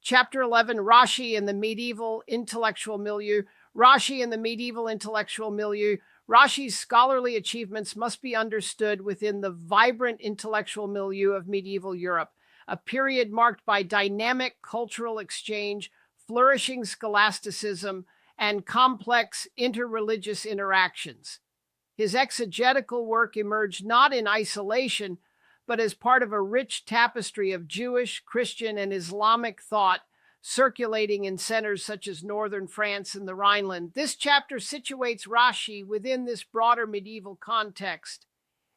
Chapter 11, Rashi and the Medieval Intellectual Milieu. Rashi and the Medieval Intellectual Milieu. Rashi's scholarly achievements must be understood within the vibrant intellectual milieu of medieval Europe, a period marked by dynamic cultural exchange, flourishing scholasticism, and complex interreligious interactions. His exegetical work emerged not in isolation, but as part of a rich tapestry of Jewish, Christian, and Islamic thought circulating in centers such as northern France and the Rhineland. This chapter situates Rashi within this broader medieval context,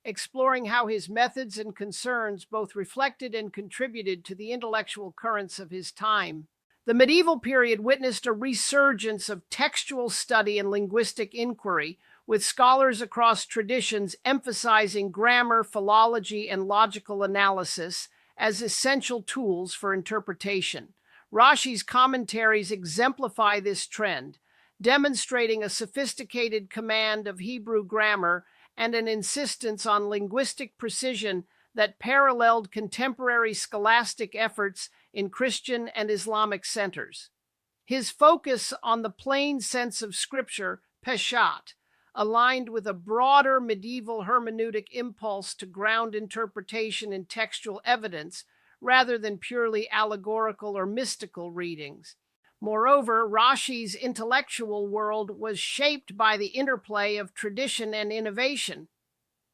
exploring how his methods and concerns both reflected and contributed to the intellectual currents of his time. The medieval period witnessed a resurgence of textual study and linguistic inquiry, with scholars across traditions emphasizing grammar, philology, and logical analysis as essential tools for interpretation. Rashi's commentaries exemplify this trend, demonstrating a sophisticated command of Hebrew grammar and an insistence on linguistic precision that paralleled contemporary scholastic efforts in Christian and Islamic centers. His focus on the plain sense of Scripture, peshat, aligned with a broader medieval hermeneutic impulse to ground interpretation in textual evidence rather than purely allegorical or mystical readings. Moreover, Rashi's intellectual world was shaped by the interplay of tradition and innovation.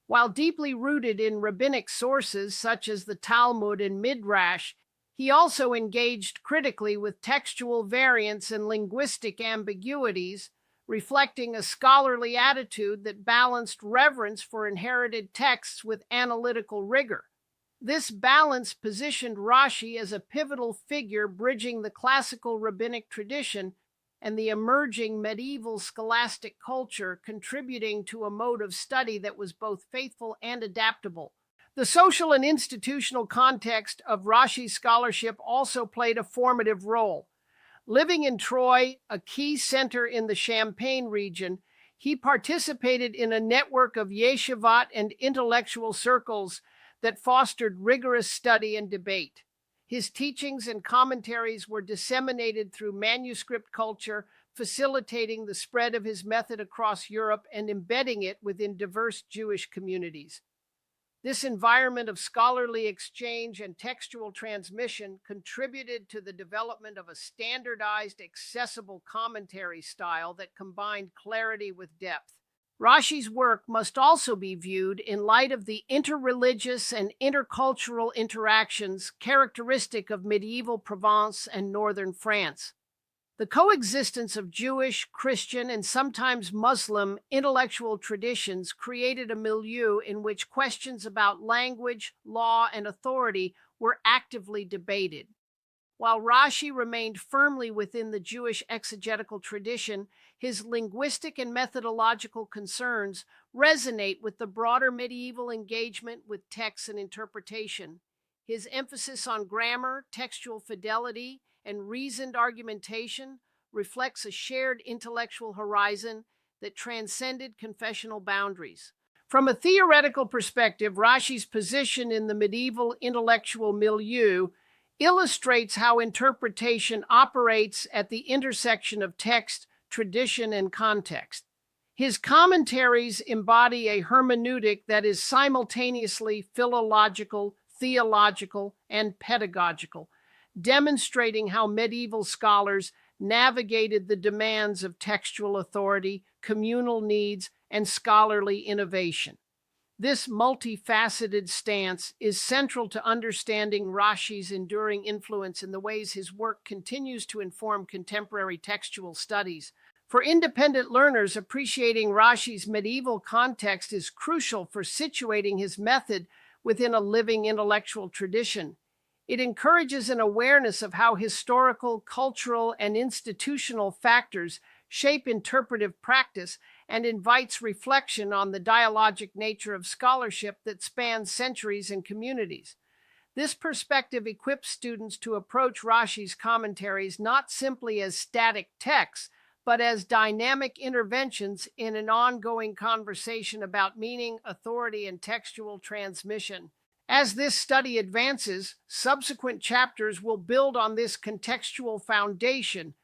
While deeply rooted in rabbinic sources such as the Talmud and Midrash, he also engaged critically with textual variants and linguistic ambiguities, reflecting a scholarly attitude that balanced reverence for inherited texts with analytical rigor. This balance positioned Rashi as a pivotal figure bridging the classical rabbinic tradition and the emerging medieval scholastic culture, contributing to a mode of study that was both faithful and adaptable. The social and institutional context of Rashi's scholarship also played a formative role. Living in Troy, a key center in the Champagne region, he participated in a network of yeshivat and intellectual circles that fostered rigorous study and debate. His teachings and commentaries were disseminated through manuscript culture, facilitating the spread of his method across Europe and embedding it within diverse Jewish communities. This environment of scholarly exchange and textual transmission contributed to the development of a standardized, accessible commentary style that combined clarity with depth. Rashi's work must also be viewed in light of the interreligious and intercultural interactions characteristic of medieval Provence and northern France. The coexistence of Jewish, Christian, and sometimes Muslim intellectual traditions created a milieu in which questions about language, law, and authority were actively debated. While Rashi remained firmly within the Jewish exegetical tradition, his linguistic and methodological concerns resonate with the broader medieval engagement with text and interpretation. His emphasis on grammar, textual fidelity, and reasoned argumentation reflects a shared intellectual horizon that transcended confessional boundaries. From a theoretical perspective, Rashi's position in the medieval intellectual milieu illustrates how interpretation operates at the intersection of text, tradition, and context. His commentaries embody a hermeneutic that is simultaneously philological, theological, and pedagogical, demonstrating how medieval scholars navigated the demands of textual authority, communal needs, and scholarly innovation. This multifaceted stance is central to understanding Rashi's enduring influence in the ways his work continues to inform contemporary textual studies. For independent learners, appreciating Rashi's medieval context is crucial for situating his method within a living intellectual tradition. It encourages an awareness of how historical, cultural, and institutional factors shape interpretive practice and invites reflection on the dialogic nature of scholarship that spans centuries and communities. This perspective equips students to approach Rashi's commentaries not simply as static texts, but as dynamic interventions in an ongoing conversation about meaning, authority, and textual transmission. As this study advances, subsequent chapters will build on this contextual foundation,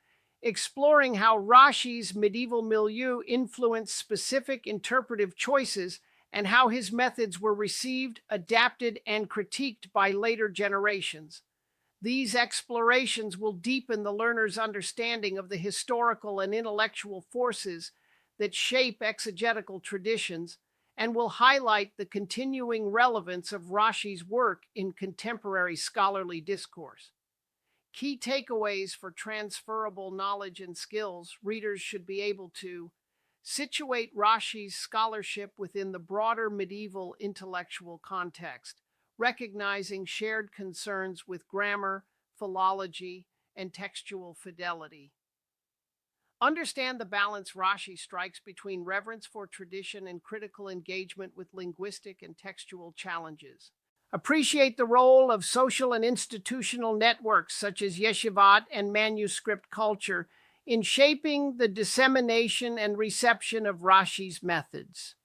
exploring how Rashi's medieval milieu influenced specific interpretive choices and how his methods were received, adapted, and critiqued by later generations. These explorations will deepen the learner's understanding of the historical and intellectual forces that shape exegetical traditions and will highlight the continuing relevance of Rashi's work in contemporary scholarly discourse. Key takeaways for transferable knowledge and skills: readers should be able to situate Rashi's scholarship within the broader medieval intellectual context, recognizing shared concerns with grammar, philology, and textual fidelity. Understand the balance Rashi strikes between reverence for tradition and critical engagement with linguistic and textual challenges. Appreciate the role of social and institutional networks such as yeshivat and manuscript culture in shaping the dissemination and reception of Rashi's methods.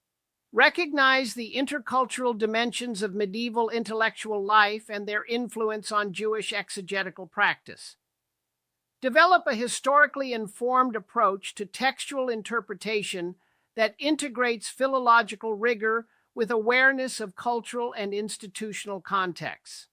Recognize the intercultural dimensions of medieval intellectual life and their influence on Jewish exegetical practice. Develop a historically informed approach to textual interpretation that integrates philological rigor with awareness of cultural and institutional contexts.